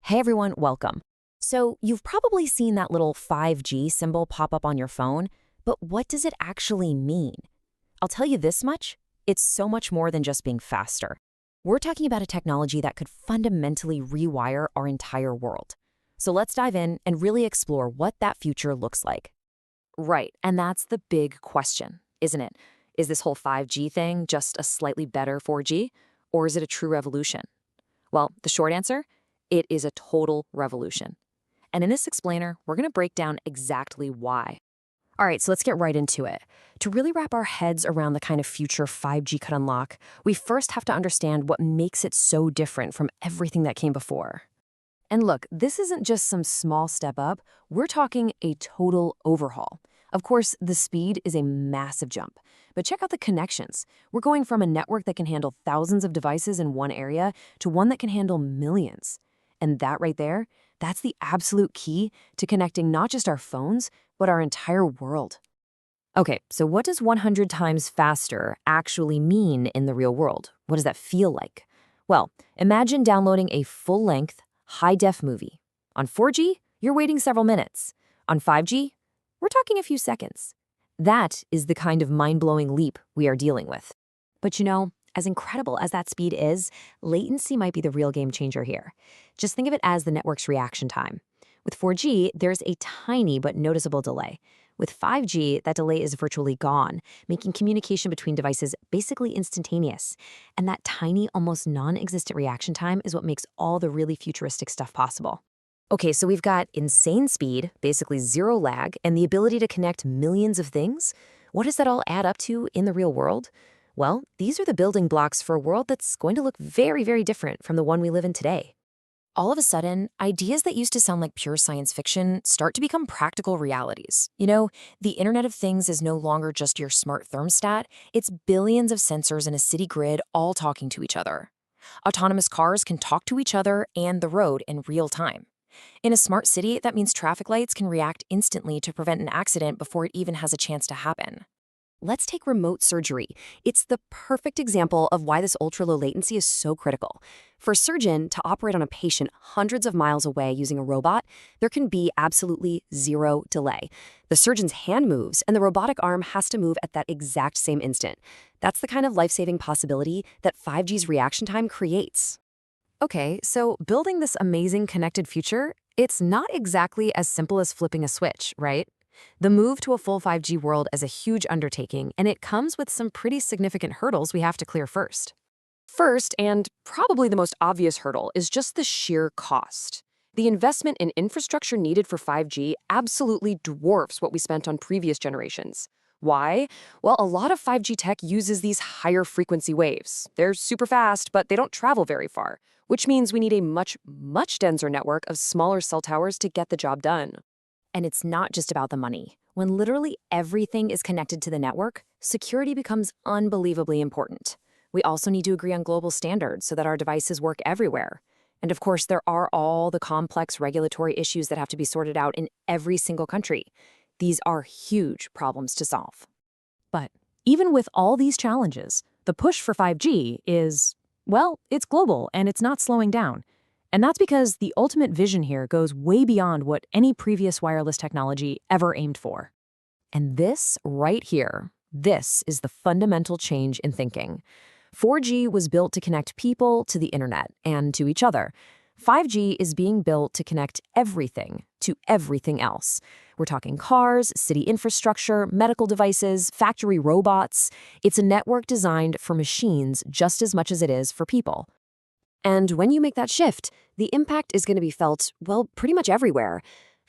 Hey everyone, welcome. So, you've probably seen that little 5G symbol pop up on your phone, but what does it actually mean? I'll tell you this much, it's so much more than just being faster. We're talking about a technology that could fundamentally rewire our entire world. So let's dive in and really explore what that future looks like. Right, and that's the big question, isn't it? Is this whole 5G thing just a slightly better 4G, or is it a true revolution? Well, the short answer, it is a total revolution. And in this explainer, we're going to break down exactly why. All right, so let's get right into it. To really wrap our heads around the kind of future 5G could unlock, we first have to understand what makes it so different from everything that came before. And look, this isn't just some small step up, we're talking a total overhaul. Of course, the speed is a massive jump, but check out the connections. We're going from a network that can handle thousands of devices in one area to one that can handle millions. And that right there, that's the absolute key to connecting not just our phones, but our entire world. Okay, so what does 100 times faster actually mean in the real world? What does that feel like? Well, imagine downloading a full-length, high-def movie. On 4G, you're waiting several minutes. On 5G, we're talking a few seconds. That is the kind of mind-blowing leap we are dealing with. But as incredible as that speed is, latency might be the real game changer here. Just think of it as the network's reaction time. With 4G, there's a tiny but noticeable delay. With 5G, that delay is virtually gone, making communication between devices basically instantaneous. And that tiny, almost non-existent reaction time is what makes all the really futuristic stuff possible. Okay, so we've got insane speed, basically zero lag, and the ability to connect millions of things. What does that all add up to in the real world? Well, these are the building blocks for a world that's going to look very, very different from the one we live in today. All of a sudden, ideas that used to sound like pure science fiction start to become practical realities. The Internet of Things is no longer just your smart thermostat, it's billions of sensors in a city grid all talking to each other. Autonomous cars can talk to each other and the road in real time. In a smart city, that means traffic lights can react instantly to prevent an accident before it even has a chance to happen. Let's take remote surgery. It's the perfect example of why this ultra-low latency is so critical. For a surgeon to operate on a patient hundreds of miles away using a robot, there can be absolutely zero delay. The surgeon's hand moves, and the robotic arm has to move at that exact same instant. That's the kind of life-saving possibility that 5G's reaction time creates. Okay, so building this amazing connected future, it's not exactly as simple as flipping a switch, right? The move to a full 5G world is a huge undertaking, and it comes with some pretty significant hurdles we have to clear first. First, and probably the most obvious hurdle, is just the sheer cost. The investment in infrastructure needed for 5G absolutely dwarfs what we spent on previous generations. Why? Well, a lot of 5G tech uses these higher frequency waves. They're super fast, but they don't travel very far, which means we need a much, much denser network of smaller cell towers to get the job done. And it's not just about the money. When literally everything is connected to the network, security becomes unbelievably important. We also need to agree on global standards so that our devices work everywhere. And of course, there are all the complex regulatory issues that have to be sorted out in every single country. These are huge problems to solve. But even with all these challenges, the push for 5G is, well, it's global and it's not slowing down. And that's because the ultimate vision here goes way beyond what any previous wireless technology ever aimed for. And this right here, this is the fundamental change in thinking. 4G was built to connect people to the internet and to each other. 5G is being built to connect everything to everything else. We're talking cars, city infrastructure, medical devices, factory robots. It's a network designed for machines just as much as it is for people. And when you make that shift, the impact is going to be felt, well, pretty much everywhere.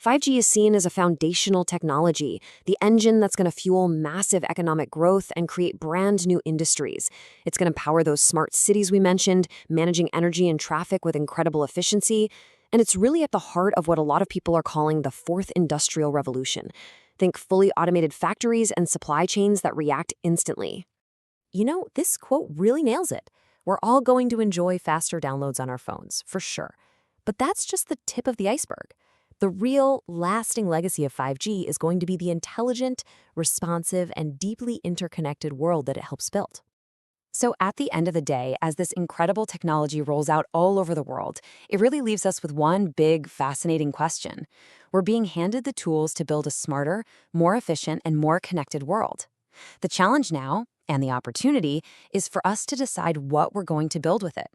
5G is seen as a foundational technology, the engine that's going to fuel massive economic growth and create brand new industries. It's going to power those smart cities we mentioned, managing energy and traffic with incredible efficiency. And it's really at the heart of what a lot of people are calling the fourth industrial revolution. Think fully automated factories and supply chains that react instantly. This quote really nails it. We're all going to enjoy faster downloads on our phones, for sure. But that's just the tip of the iceberg. The real, lasting legacy of 5G is going to be the intelligent, responsive, and deeply interconnected world that it helps build. So at the end of the day, as this incredible technology rolls out all over the world, it really leaves us with one big, fascinating question. We're being handed the tools to build a smarter, more efficient, and more connected world. The challenge now, and the opportunity, is for us to decide what we're going to build with it.